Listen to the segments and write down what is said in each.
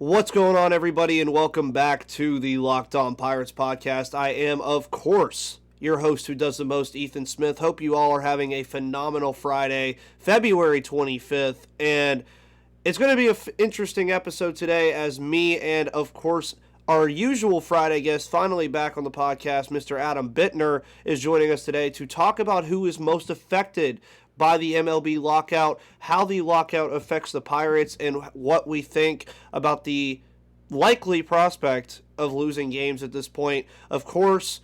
What's going on, everybody, and welcome back to the Locked On Pirates podcast. I am, of course, your host who does the most, Ethan Smith. Hope you all are having a phenomenal Friday, February 25th, and it's going to be an interesting episode today as me and, of course, our usual Friday guest, finally back on the podcast, Mr. Adam Bittner, is joining us today to talk about who is most affected by the MLB lockout, how the lockout affects the Pirates, and what we think about the likely prospect of losing games at this point. Of course,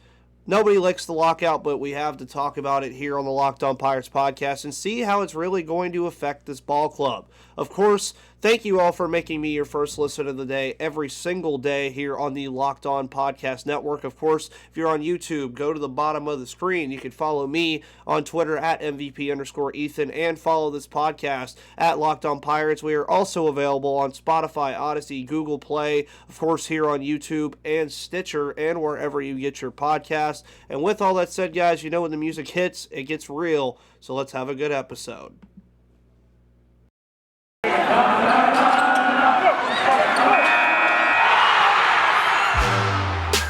nobody likes the lockout, but we have to talk about it here on the Locked On Pirates podcast and see how it's really going to affect this ball club. Of course, thank you all for making me your first listen of the day every single day here on the Locked On Podcast Network. Of course, if you're on YouTube, go to the bottom of the screen. You can follow me on Twitter at MVP_Ethan and follow this podcast at Locked On Pirates. We are also available on Spotify, Odyssey, Google Play, of course, here on YouTube and Stitcher and wherever you get your podcasts. And with all that said, guys, you know when the music hits, it gets real. So let's have a good episode.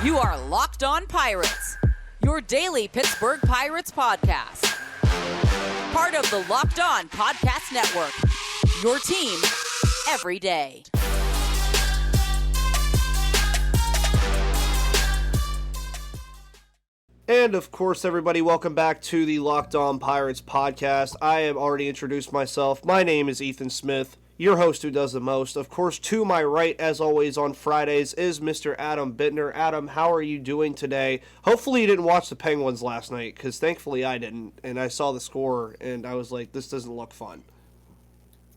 You are Locked On Pirates, your daily Pittsburgh Pirates podcast. Part of the Locked On Podcast Network, your team every day. And of course, everybody, welcome back to the Locked On Pirates podcast. I have already introduced myself. My name is Ethan Smith, your host who does the most. Of course, to my right, as always on Fridays, is Mr. Adam Bittner. Adam, how are you doing today? Hopefully you didn't watch the Penguins last night, because thankfully I didn't, and I saw the score, and I was like, this doesn't look fun.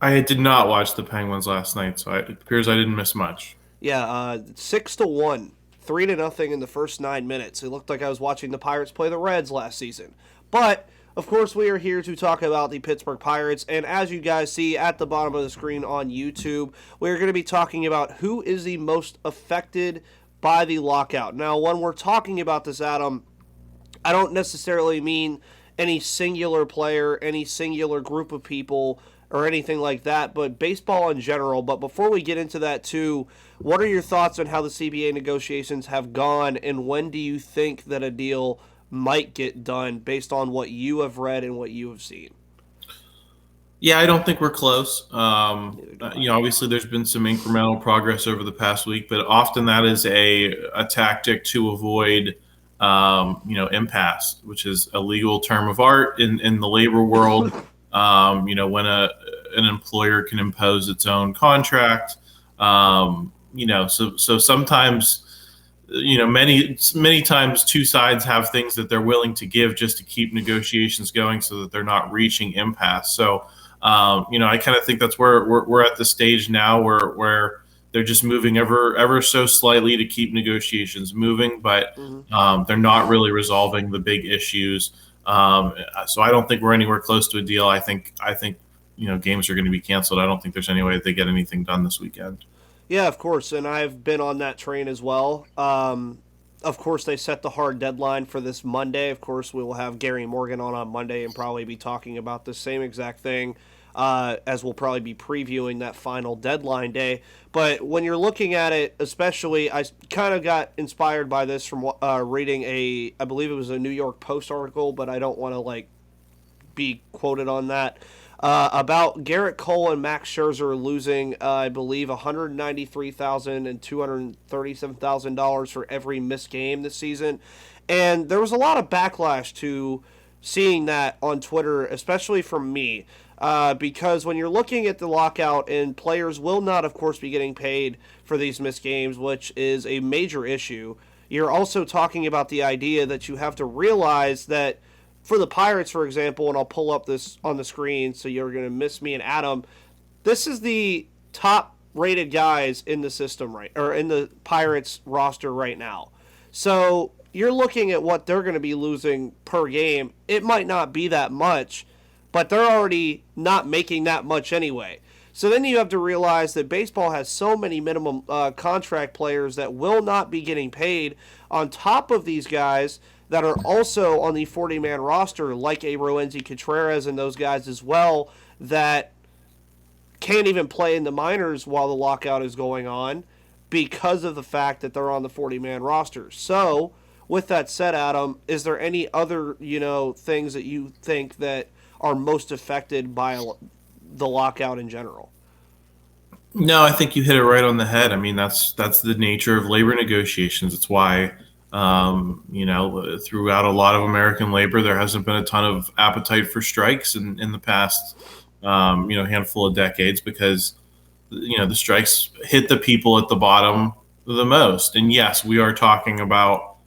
I did not watch the Penguins last night, so it appears I didn't miss much. Yeah, 6-1. 3-0 in the first 9 minutes. It looked like I was watching the Pirates play the Reds last season. But, of course, we are here to talk about the Pittsburgh Pirates. And as you guys see at the bottom of the screen on YouTube, we're going to be talking about who is the most affected by the lockout. Now, when we're talking about this, Adam, I don't necessarily mean any singular player, any singular group of people, or anything like that, but baseball in general. But before we get into that too, what are your thoughts on how the CBA negotiations have gone, and when do you think that a deal might get done based on what you have read and what you have seen? Yeah, I don't think we're close. Obviously there's been some incremental progress over the past week, but often that is a tactic to avoid impasse, which is a legal term of art in the labor world. When an employer can impose its own contract, so sometimes, many times two sides have things that they're willing to give just to keep negotiations going so that they're not reaching impasse. So, I kind of think that's where we're at the stage now where they're just moving ever so slightly to keep negotiations moving, but they're not really resolving the big issues. So I don't think we're anywhere close to a deal. I think games are going to be canceled. I don't think there's any way that they get anything done this weekend. Yeah, of course, and I've been on that train as well. Of course, they set the hard deadline for this Monday. Of course, we will have Gary Morgan on Monday and probably be talking about the same exact thing, as we'll probably be previewing that final deadline day. But when you're looking at it, especially, I kind of got inspired by this from reading I believe it was a New York Post article, but I don't want to be quoted on that, about Garrett Cole and Max Scherzer losing, I believe, $193,000 and $237,000 for every missed game this season. And there was a lot of backlash to seeing that on Twitter, especially from me. Because when you're looking at the lockout, and players will not, of course, be getting paid for these missed games, which is a major issue, you're also talking about the idea that you have to realize that for the Pirates, for example, and I'll pull up this on the screen so you're going to miss me and Adam, this is the top-rated guys in the system or in the Pirates roster right now. So you're looking at what they're going to be losing per game. It might not be that much, but they're already not making that much anyway. So then you have to realize that baseball has so many minimum contract players that will not be getting paid on top of these guys that are also on the 40-man roster, like a Roenzi Contreras and those guys as well, that can't even play in the minors while the lockout is going on because of the fact that they're on the 40-man roster. So, with that said, Adam, is there any other, things that you think that are most affected by the lockout in general? No, I think you hit it right on the head. I mean, that's the nature of labor negotiations. It's why, throughout a lot of American labor, there hasn't been a ton of appetite for strikes in the past, handful of decades because, the strikes hit the people at the bottom the most. And yes, we are talking about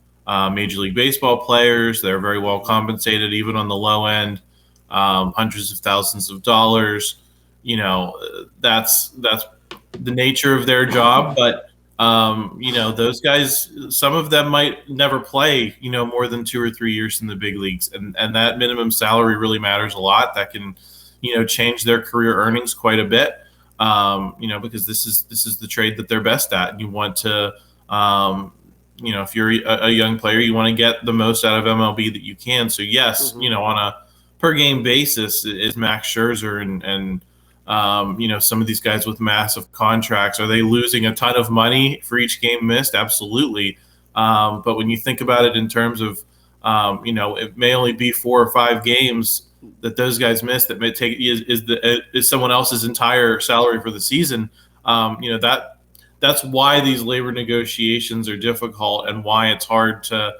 Major League Baseball players. They're very well compensated, even on the low end, hundreds of thousands of dollars. That's the nature of their job. But those guys, some of them might never play, more than 2 or 3 years in the big leagues, and that minimum salary really matters a lot. That can, change their career earnings quite a bit. Because this is the trade that they're best at. You want to, if you're a young player, you want to get the most out of MLB that you can. So yes, on a per game basis, is Max Scherzer and some of these guys with massive contracts, are they losing a ton of money for each game missed? Absolutely. But when you think about it in terms of, it may only be 4 or 5 games that those guys miss that may take is someone else's entire salary for the season. That's why these labor negotiations are difficult and why it's hard to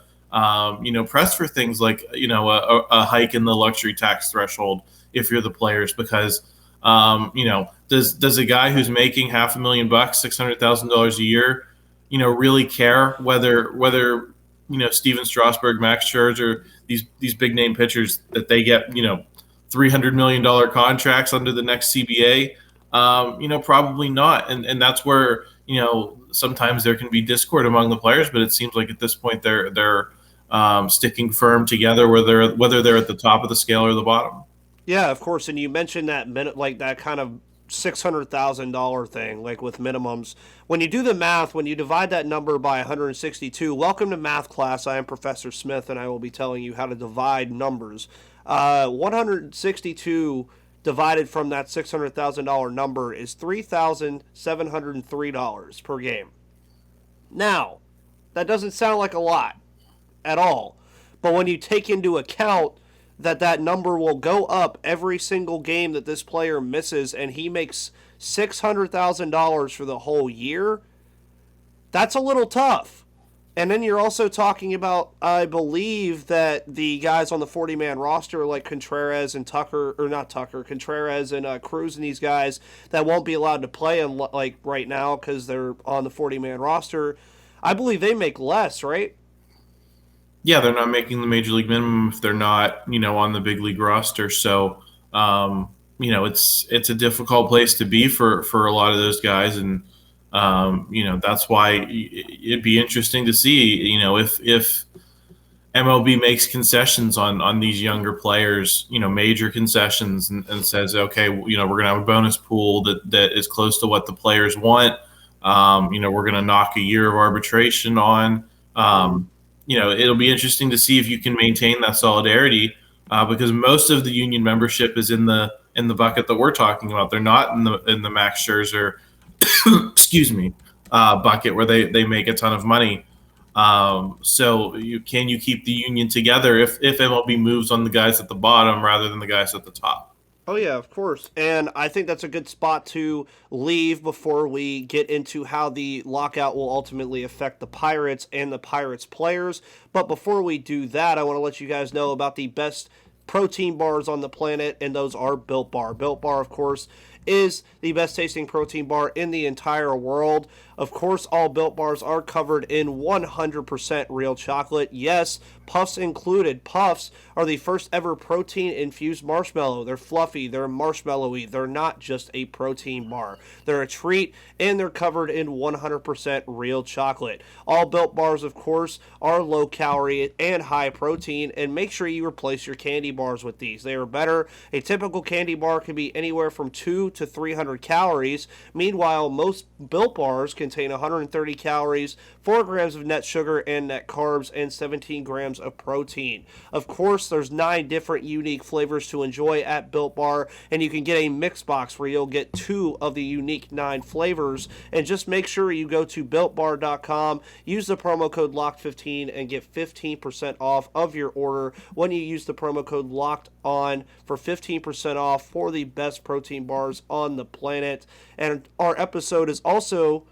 press for things like a hike in the luxury tax threshold if you're the players, because does a guy who's making $500,000, $600,000 a year really care whether Steven Strasburg, Max Scherzer, these big name pitchers, that they get $300 million contracts under the next CBA? Probably not. And that's where sometimes there can be discord among the players, but it seems like at this point they're sticking firm together, whether they're at the top of the scale or the bottom. Yeah, of course. And you mentioned that that kind of $600,000 thing, like with minimums. When you do the math, when you divide that number by 162, welcome to math class. I am Professor Smith, and I will be telling you how to divide numbers. 162 divided from that $600,000 number is $3,703 per game. Now, that doesn't sound like a lot at all, but when you take into account that number will go up every single game that this player misses, and he makes $600,000 for the whole year, that's a little tough. And then you're also talking about, I believe, that the guys on the 40-man roster like Contreras and Contreras and Cruz and these guys that won't be allowed to play like right now because they're on the 40-man roster, I believe they make less, right? Yeah, they're not making the major league minimum if they're not, on the big league roster. So, it's a difficult place to be for a lot of those guys. And, that's why it'd be interesting to see, if MLB makes concessions on these younger players, major concessions and says, okay, we're going to have a bonus pool that is close to what the players want. We're going to knock a year of arbitration on, it'll be interesting to see if you can maintain that solidarity, because most of the union membership is in the bucket that we're talking about. They're not in the Max Scherzer, excuse me, bucket where they make a ton of money. So can you keep the union together if MLB moves on the guys at the bottom rather than the guys at the top? Oh, yeah, of course. And I think that's a good spot to leave before we get into how the lockout will ultimately affect the Pirates and the Pirates players. But before we do that, I want to let you guys know about the best protein bars on the planet, and those are Built Bar. Built Bar, of course, is the best tasting protein bar in the entire world. Of course, all Built Bars are covered in 100% real chocolate. Yes, Puffs included. Puffs are the first ever protein-infused marshmallow. They're fluffy, they're marshmallowy, they're not just a protein bar. They're a treat, and they're covered in 100% real chocolate. All Built Bars, of course, are low calorie and high protein, and make sure you replace your candy bars with these. They are better. A typical candy bar can be anywhere from 2 to 300 calories. Meanwhile, most Built Bars contain 130 calories, 4 grams of net sugar and net carbs, and 17 grams of protein. Of course, there's 9 different unique flavors to enjoy at Built Bar, and you can get a mix box where you'll get 2 of the unique 9 flavors. And just make sure you go to BuiltBar.com, use the promo code LOCKED15, and get 15% off of your order when you use the promo code LOCKEDON for 15% off for the best protein bars on the planet. And our episode is also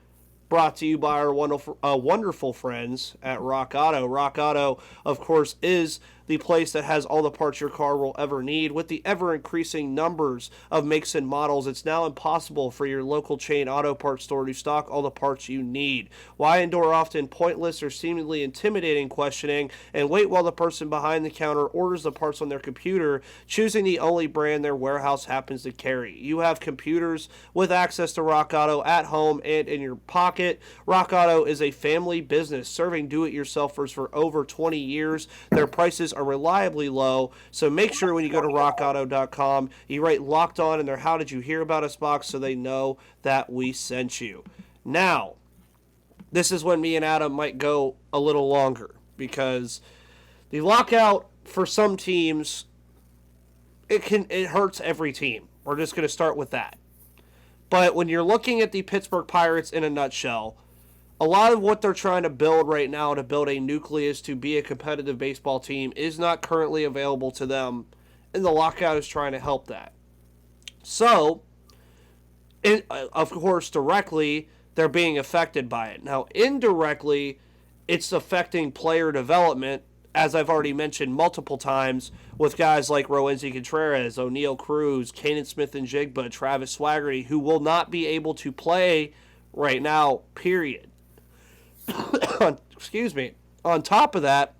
brought to you by our wonderful friends at Rock Auto. Rock Auto, of course, is the place that has all the parts your car will ever need. With the ever-increasing numbers of makes and models, it's now impossible for your local chain auto parts store to stock all the parts you need. Why endure often pointless or seemingly intimidating questioning and wait while the person behind the counter orders the parts on their computer, choosing the only brand their warehouse happens to carry? You have computers with access to Rock Auto at home and in your pocket. Rock Auto is a family business serving do-it-yourselfers for over 20 years. Their prices are reliably low, so make sure when you go to rockauto.com you write Locked On in their How Did You Hear About Us box so they know that we sent you. Now, this is when me and Adam might go a little longer, because the lockout for some teams, it hurts every team. We're just going to start with that. But when you're looking at the Pittsburgh Pirates in a nutshell, a lot of what they're trying to build right now to build a nucleus to be a competitive baseball team is not currently available to them, and the lockout is trying to help that. So, of course, directly, they're being affected by it. Now, indirectly, it's affecting player development, as I've already mentioned multiple times, with guys like Roansy Contreras, O'Neal Cruz, Kanan Smith-Njigba, Travis Swaggerty, who will not be able to play right now, period. Excuse me. On top of that,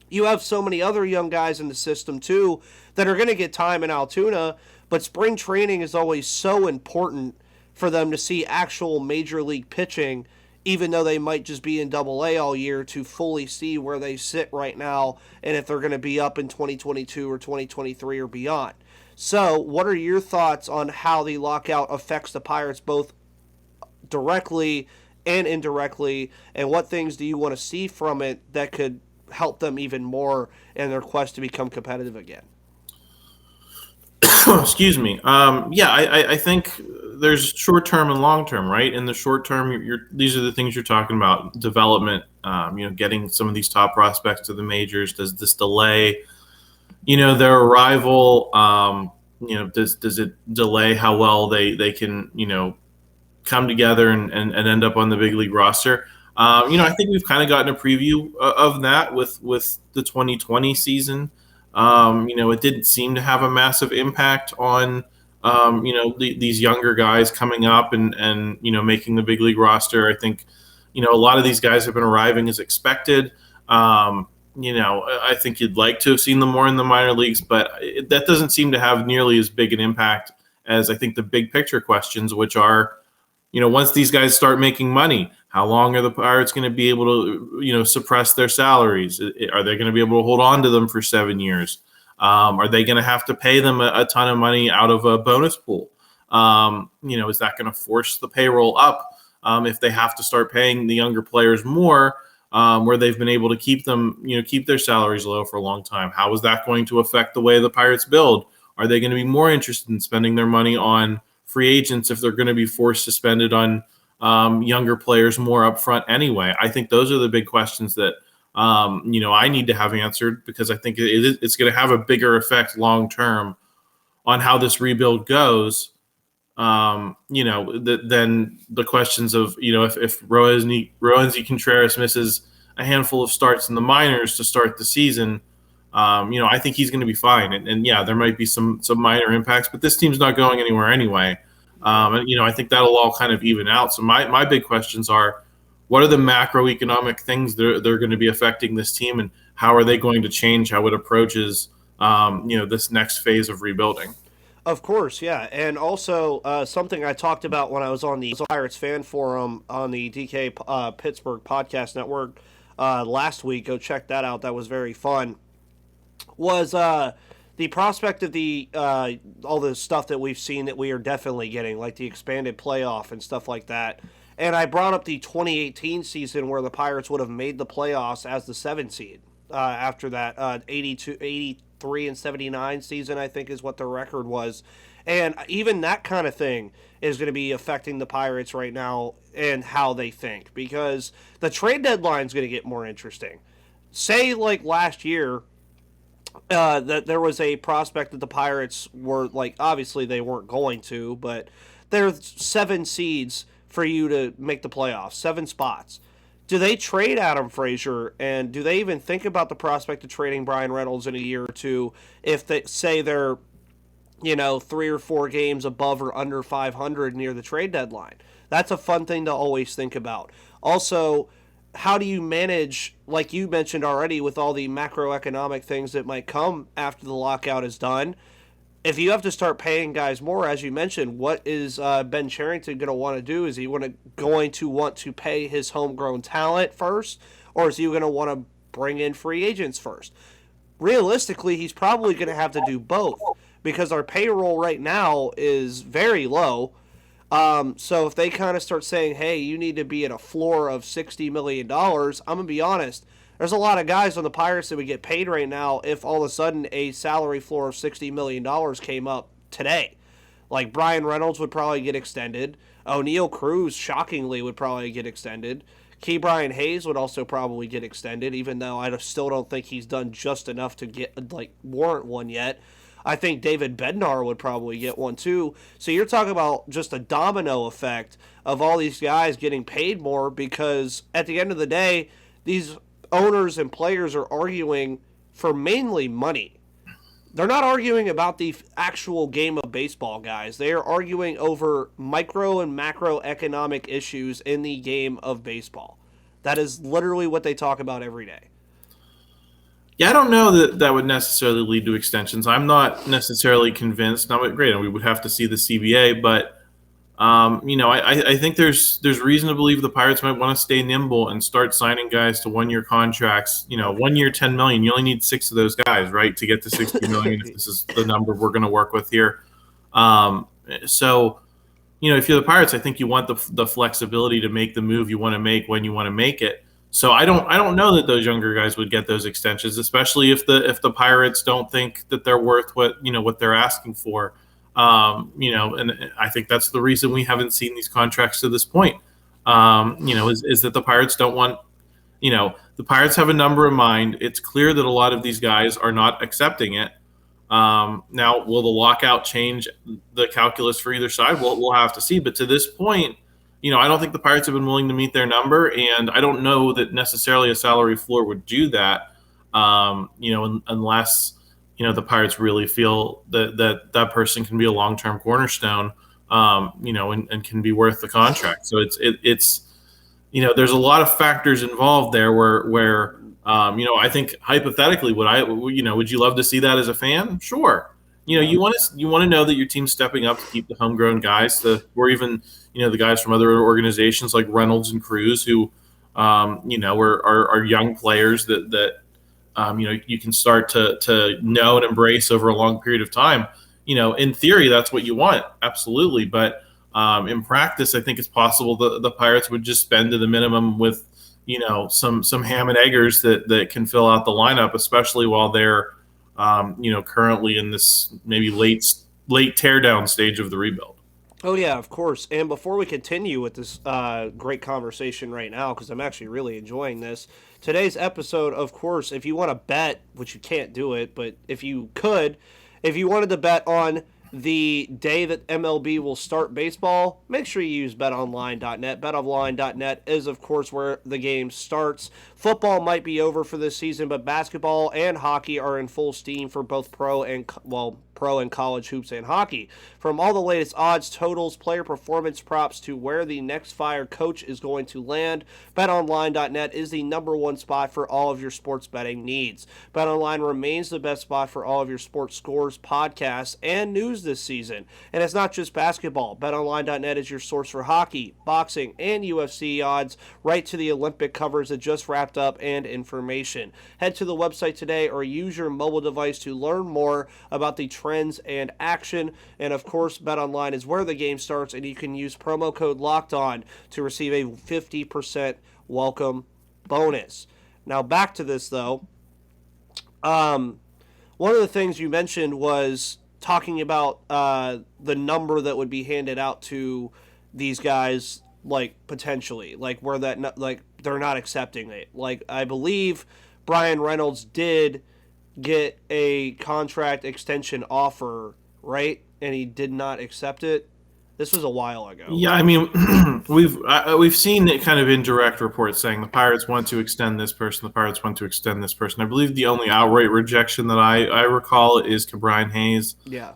you have so many other young guys in the system too that are going to get time in Altoona, but spring training is always so important for them to see actual major league pitching, even though they might just be in Double-A all year, to fully see where they sit right now and if they're going to be up in 2022 or 2023 or beyond. So, what are your thoughts on how the lockout affects the Pirates both directly and indirectly, and what things do you want to see from it that could help them even more in their quest to become competitive again? Excuse me. I think there's short-term and long-term, right? In the short term, these are the things you're talking about: development, getting some of these top prospects to the majors. Does this delay, their arrival? Does it delay how well they can, come together and end up on the big league roster? I think we've kind of gotten a preview of that with the 2020 season. It didn't seem to have a massive impact on, these younger guys coming up and making the big league roster. I think, a lot of these guys have been arriving as expected. I think you'd like to have seen them more in the minor leagues, but that doesn't seem to have nearly as big an impact as I think the big picture questions, which are, once these guys start making money, how long are the Pirates going to be able to, suppress their salaries? Are they going to be able to hold on to them for 7 years? Are they going to have to pay them a ton of money out of a bonus pool? Is that going to force the payroll up if they have to start paying the younger players more, where they've been able to keep them, keep their salaries low for a long time? How is that going to affect the way the Pirates build? Are they going to be more interested in spending their money on free agents if they're going to be forced to spend it on younger players more upfront anyway? I think those are the big questions that, I need to have answered, because I think it's going to have a bigger effect long term on how this rebuild goes, than the questions of, if Roansy Contreras misses a handful of starts in the minors to start the season, I think he's going to be fine. And there might be some minor impacts, but this team's not going anywhere anyway. I think that'll all kind of even out. So my big questions are, what are the macroeconomic things they're going to be affecting this team, and how are they going to change how it approaches, this next phase of rebuilding? Of course, yeah. And also something I talked about when I was on the Pirates fan forum on the DK Pittsburgh Podcast Network last week. Go check that out. That was very fun. Was the prospect of the all the stuff that we've seen that we are definitely getting, like the expanded playoff and stuff like that. And I brought up the 2018 season where the Pirates would have made the playoffs as the 7 seed after that 83 and 79 season, I think is what the record was. And even that kind of thing is going to be affecting the Pirates right now and how they think, because the trade deadline is going to get more interesting. Say, like last year, that there was a prospect that the Pirates were, like, obviously they weren't going to, but there's 7 seeds for you to make the playoffs, 7 spots. Do they trade Adam Frazier, and do they even think about the prospect of trading Brian Reynolds in a year or two if they say they're, 3 or 4 games above or under 500 near the trade deadline? That's a fun thing to always think about. Also, how do you manage, like you mentioned already, with all the macroeconomic things that might come after the lockout is done? If you have to start paying guys more, as you mentioned, what is Ben Cherington going to want to do? Is he going to want to pay his homegrown talent first, or is he going to want to bring in free agents first? Realistically, he's probably going to have to do both, because our payroll right now is very low. So if they kind of start saying, hey, you need to be at a floor of $60 million, I'm going to be honest, there's a lot of guys on the Pirates that would get paid right now if all of a sudden a salary floor of $60 million came up today. Like Brian Reynolds would probably get extended. O'Neal Cruz, shockingly, would probably get extended. Ke'Bryan Hayes would also probably get extended, even though I still don't think he's done just enough to warrant one yet. I think David Bednar would probably get one too. So you're talking about just a domino effect of all these guys getting paid more, because at the end of the day, these owners and players are arguing for mainly money. They're not arguing about the actual game of baseball, guys. They are arguing over micro and macroeconomic issues in the game of baseball. That is literally what they talk about every day. Yeah, I don't know that that would necessarily lead to extensions. I'm not necessarily convinced. Now, great, we would have to see the CBA, but I think there's reason to believe the Pirates might want to stay nimble and start signing guys to 1-year contracts. 1 year, $10 million. You only need 6 of those guys, right, to get to $60 million. If this is the number we're going to work with here. So, if you're the Pirates, I think you want the flexibility to make the move you want to make when you want to make it. So I don't know that those younger guys would get those extensions, especially if the Pirates don't think that they're worth what they're asking for. And I think that's the reason we haven't seen these contracts to this point. Is that the Pirates don't want, the Pirates have a number in mind. It's clear that a lot of these guys are not accepting it. Now, will the lockout change the calculus for either side? We'll have to see. But to this point, I don't think the Pirates have been willing to meet their number, and I don't know that necessarily a salary floor would do that, unless, the Pirates really feel that person can be a long-term cornerstone, and can be worth the contract. So it's there's a lot of factors involved there where I think hypothetically, would you love to see that as a fan? Sure. You want to know that your team's stepping up to keep the homegrown guys, or even the guys from other organizations like Reynolds and Cruz, who are young players that you can start to know and embrace over a long period of time. In theory, that's what you want, absolutely. But in practice, I think it's possible the Pirates would just spend to the minimum with some ham and eggers that can fill out the lineup, especially while they're currently in this maybe late teardown stage of the rebuild. Oh, yeah, of course. And before we continue with this great conversation right now, because I'm actually really enjoying this, today's episode, of course, if you want to bet, which you can't do it, but if you wanted to bet on the day that MLB will start baseball, make sure you use betonline.net. Betonline.net is, of course, where the game starts. Football might be over for this season, but basketball and hockey are in full steam for both pro and college hoops and hockey. From all the latest odds, totals, player performance props to where the next fired coach is going to land, betonline.net is the number one spot for all of your sports betting needs. BetOnline remains the best spot for all of your sports scores, podcasts, and news this season. And it's not just basketball. BetOnline.net is your source for hockey, boxing, and UFC odds, right to the Olympic covers that just wrapped up and information. Head to the website today or use your mobile device to learn more about the trends and action. And of course, BetOnline is where the game starts, and you can use promo code LOCKEDON to receive a 50% welcome bonus. Now back to this though. One of the things you mentioned was talking about the number that would be handed out to these guys, like potentially, like where that like they're not accepting it. Like I believe Brian Reynolds did get a contract extension offer, right? And he did not accept it. This was a while ago. Yeah, I mean, we've seen it kind of indirect reports saying the Pirates want to extend this person, the Pirates want to extend this person. I believe the only outright rejection that I recall is Cabrian Hayes. Yeah.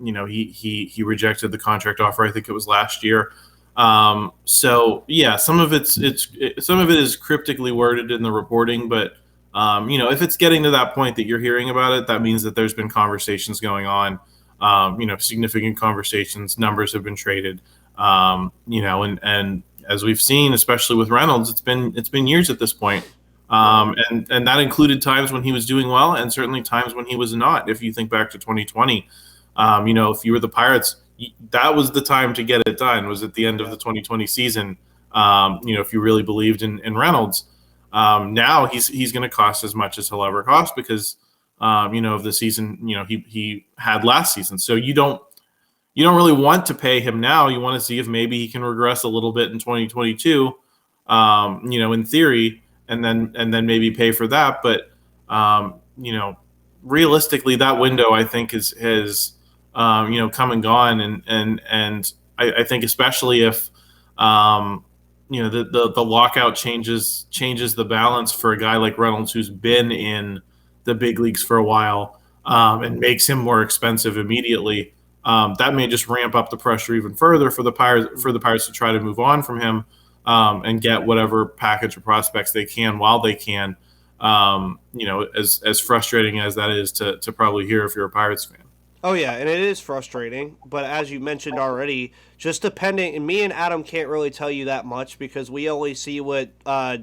He rejected the contract offer. I think it was last year. So yeah, some of it is cryptically worded in the reporting, but if it's getting to that point that you're hearing about it, that means that there's been conversations going on. Significant conversations, numbers have been traded, and as we've seen, especially with Reynolds, it's been years at this point. And that included times when he was doing well and certainly times when he was not. If you think back to 2020, if you were the Pirates, that was the time to get it done, was at the end of the 2020 season. If you really believed in Reynolds, now he's going to cost as much as he'll ever cost because of the season, he had last season. So you don't really want to pay him now. You want to see if maybe he can regress a little bit in 2022, in theory, and then maybe pay for that. But, realistically, that window, I think, has come and gone. And I think especially if, the lockout changes the balance for a guy like Reynolds, who's been in the big leagues for a while, and makes him more expensive immediately. That may just ramp up the pressure even further for the Pirates to try to move on from him, and get whatever package or prospects they can while they can. As frustrating as that is to probably hear if you're a Pirates fan. Oh, yeah, and it is frustrating, but as you mentioned already, just depending, and me and Adam can't really tell you that much because we only see what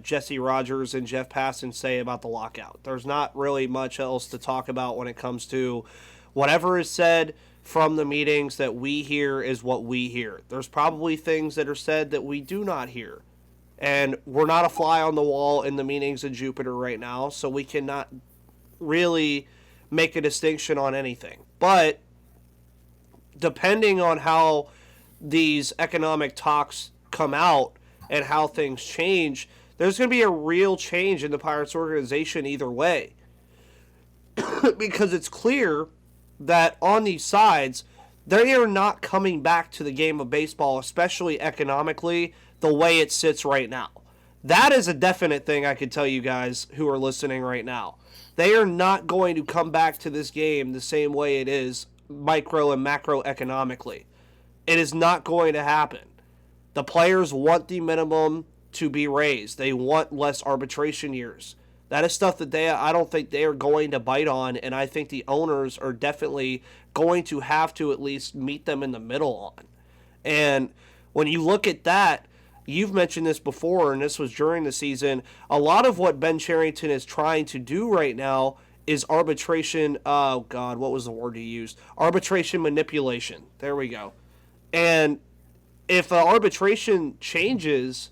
Jesse Rogers and Jeff Passan say about the lockout. There's not really much else to talk about when it comes to whatever is said from the meetings that we hear is what we hear. There's probably things that are said that we do not hear, and we're not a fly on the wall in the meetings in Jupiter right now, so we cannot really make a distinction on anything. But depending on how these economic talks come out and how things change, there's going to be a real change in the Pirates organization either way. Because it's clear that on these sides, they are not coming back to the game of baseball, especially economically, the way it sits right now. That is a definite thing I can tell you guys who are listening right now. They are not going to come back to this game the same way it is micro and macroeconomically. It is not going to happen. The players want the minimum to be raised. They want less arbitration years. That is stuff that I don't think they are going to bite on, and I think the owners are definitely going to have to at least meet them in the middle on. And when you look at that, you've mentioned this before, and this was during the season, a lot of what Ben Cherington is trying to do right now is arbitration, oh God, what was the word he used? Arbitration manipulation. There we go. And if arbitration changes,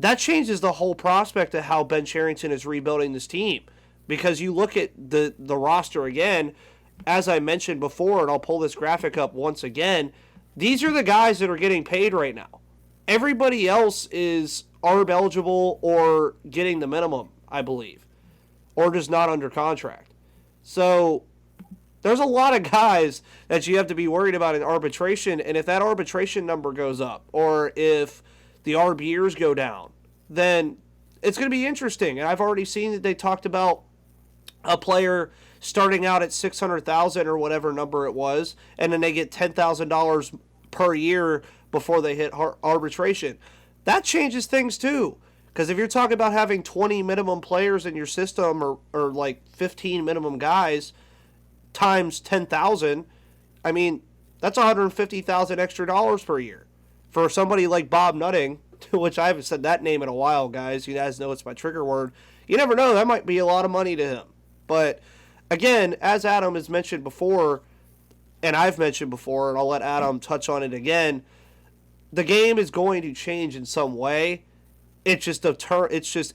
that changes the whole prospect of how Ben Cherington is rebuilding this team. Because you look at the roster again, as I mentioned before, and I'll pull this graphic up once again, these are the guys that are getting paid right now. Everybody else is ARB eligible or getting the minimum, I believe, or just not under contract. So there's a lot of guys that you have to be worried about in arbitration, and if that arbitration number goes up or if the ARB years go down, then it's going to be interesting. And I've already seen that they talked about a player starting out at $600,000 or whatever number it was, and then they get $10,000 per year before they hit arbitration. That changes things too. Because if you're talking about having 20 minimum players in your system or like 15 minimum guys times 10,000, I mean, that's $150,000 extra dollars per year for somebody like Bob Nutting, which I haven't said that name in a while, guys. You guys know it's my trigger word. You never know, that might be a lot of money to him. But again, as Adam has mentioned before, and I've mentioned before, and I'll let Adam touch on it again, the game is going to change in some way. It's just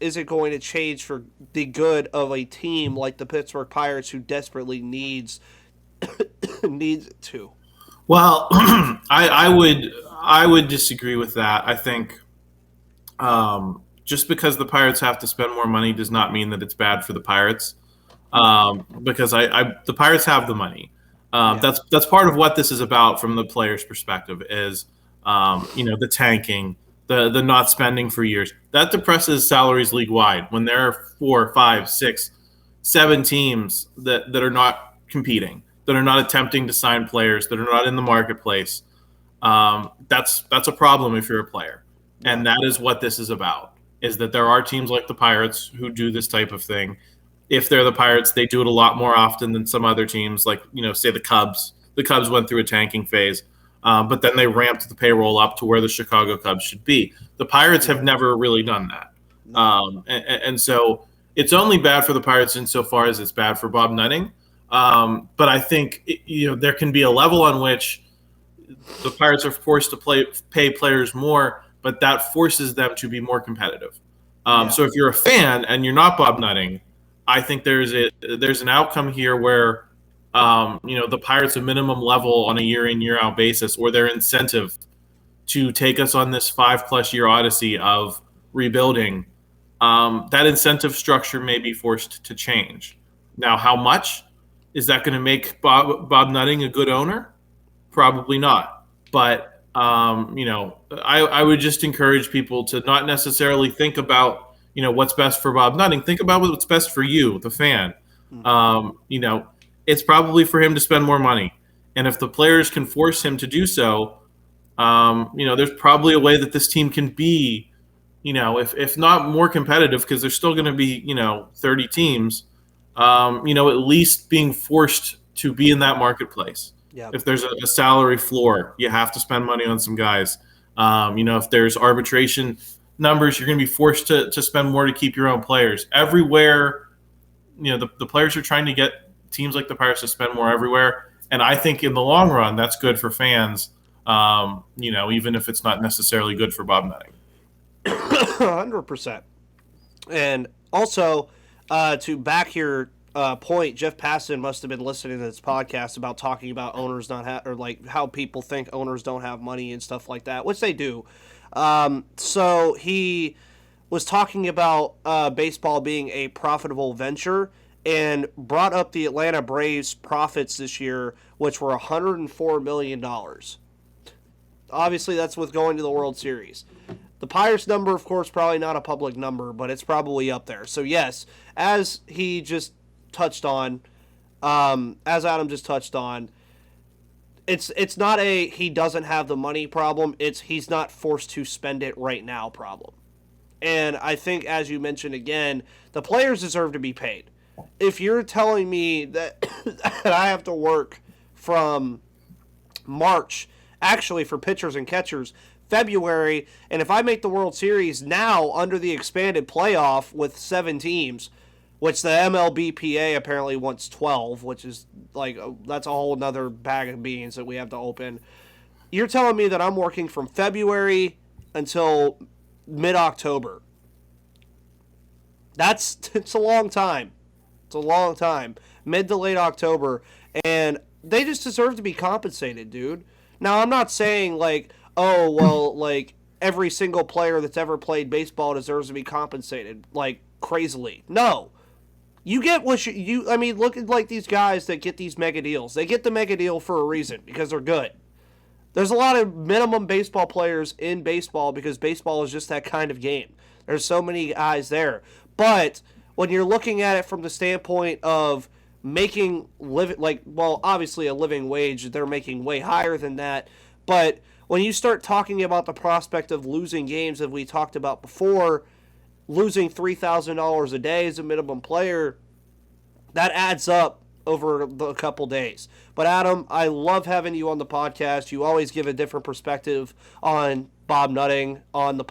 is it going to change for the good of a team like the Pittsburgh Pirates who desperately needs it to? Well, I would disagree with that. I think just because the Pirates have to spend more money does not mean that it's bad for the Pirates. Because the Pirates have the money. That's part of what this is about from the players' perspective is the tanking, the not spending for years. That depresses salaries league wide when there are 4, 5, 6, 7 teams that are not competing, that are not attempting to sign players, that are not in the marketplace. That's a problem if you're a player. And that is what this is about, is that there are teams like the Pirates who do this type of thing. If they're the Pirates, they do it a lot more often than some other teams, like, say the Cubs. The Cubs went through a tanking phase, but then they ramped the payroll up to where the Chicago Cubs should be. The Pirates have never really done that. And so it's only bad for the Pirates insofar as it's bad for Bob Nutting. But I think there can be a level on which the Pirates are forced to pay players more, but that forces them to be more competitive. So if you're a fan and you're not Bob Nutting, I think there's an outcome here where the Pirates a minimum level on a year in, year out basis, or their incentive to take us on this 5+ year odyssey of rebuilding, that incentive structure may be forced to change. Now, how much is that going to make Bob Nutting a good owner? Probably not. But I would just encourage people to not necessarily think about what's best for Bob Nutting. Think about what's best for you, the fan. It's probably for him to spend more money. And if the players can force him to do so, there's probably a way that this team can be, if not more competitive, because there's still going to be, 30 teams, at least being forced to be in that marketplace. Yep. If there's a salary floor, you have to spend money on some guys. If there's arbitration numbers, you're going to be forced to spend more to keep your own players. Everywhere, the players are trying to get teams like the Pirates to spend more everywhere. And I think in the long run, that's good for fans, even if it's not necessarily good for Bob Nutting. 100%. And also, to back your point, Jeff Passan must have been listening to this podcast about talking about owners or like how people think owners don't have money and stuff like that, which they do. So he was talking about baseball being a profitable venture and brought up the Atlanta Braves' profits this year, which were $104 million. Obviously, that's with going to the World Series. The Pirates number, of course, probably not a public number, but it's probably up there. So, yes, as he just touched on, as Adam just touched on, it's not a he doesn't have the money problem. It's he's not forced to spend it right now problem. And I think, as you mentioned again, the players deserve to be paid. If you're telling me that, that I have to work from March, actually for pitchers and catchers, February, and if I make the World Series now under the expanded playoff with 7 teams, which the MLBPA apparently wants 12, which is like, that's a whole nother bag of beans that we have to open. You're telling me that I'm working from February until mid-October. It's a long time. It's a long time. Mid to late October. And they just deserve to be compensated, dude. Now, I'm not saying like, oh, well, like every single player that's ever played baseball deserves to be compensated, like crazily. No. You get what I mean, look at like these guys that get these mega deals. They get the mega deal for a reason, because they're good. There's a lot of minimum baseball players in baseball because baseball is just that kind of game. There's so many guys there. But when you're looking at it from the standpoint of making obviously a living wage, they're making way higher than that. But when you start talking about the prospect of losing games, as we talked about before, losing $3,000 a day as a minimum player, that adds up over the couple days. But Adam, I love having you on the podcast. You always give a different perspective on Bob Nutting, on the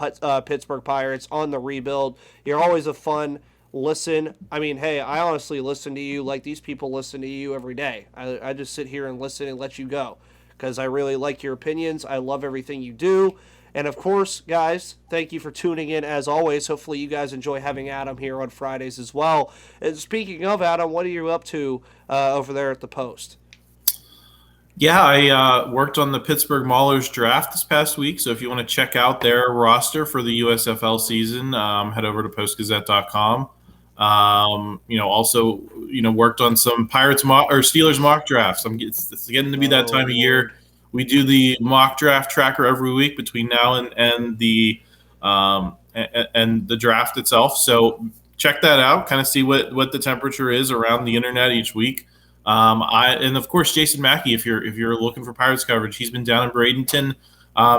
Pittsburgh Pirates, on the rebuild. You're always a fun listen. I mean, hey, I honestly listen to you like these people listen to you every day. I just sit here and listen and let you go because I really like your opinions. I love everything you do. And of course, guys, thank you for tuning in as always. Hopefully you guys enjoy having Adam here on Fridays as well. And speaking of Adam, what are you up to over there at the Post? Yeah, I worked on the Pittsburgh Maulers draft this past week. So if you want to check out their roster for the USFL season, head over to postgazette.com. Also, worked on some Pirates or Steelers mock drafts. It's getting to be that time of year. We do the mock draft tracker every week between now and the draft itself. So check that out. Kind of see what the temperature is around the internet each week. And of course Jason Mackey, if you're looking for Pirates coverage, he's been down in Bradenton,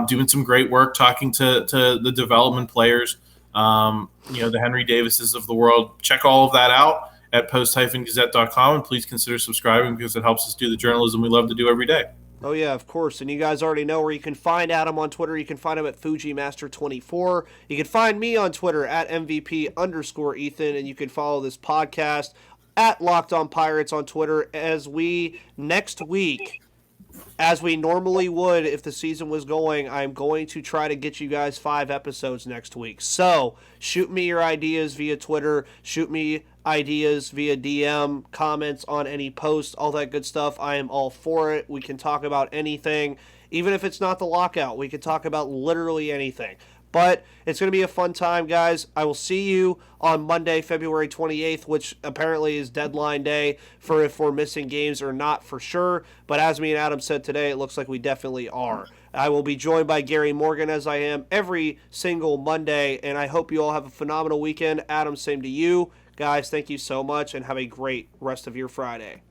doing some great work, talking to the development players. The Henry Davises of the world. Check all of that out at post-gazette.com, and please consider subscribing because it helps us do the journalism we love to do every day. Oh, yeah, of course. And you guys already know where you can find Adam on Twitter. You can find him at FujiMaster24. You can find me on Twitter at MVP_Ethan. And you can follow this podcast at Locked On Pirates on Twitter as we, next week, as we normally would if the season was going, I'm going to try to get you guys 5 episodes next week. So shoot me your ideas via Twitter. Shoot me ideas via DM, comments on any post, all that good stuff. I am all for it. We can talk about anything. Even if it's not the lockout, we can talk about literally anything. But it's going to be a fun time, guys. I will see you on Monday, February 28th, which apparently is deadline day for if we're missing games or not for sure. But as me and Adam said today, it looks like we definitely are. I will be joined by Gary Morgan as I am every single Monday, and I hope you all have a phenomenal weekend. Adam, same to you. Guys, thank you so much, and have a great rest of your Friday.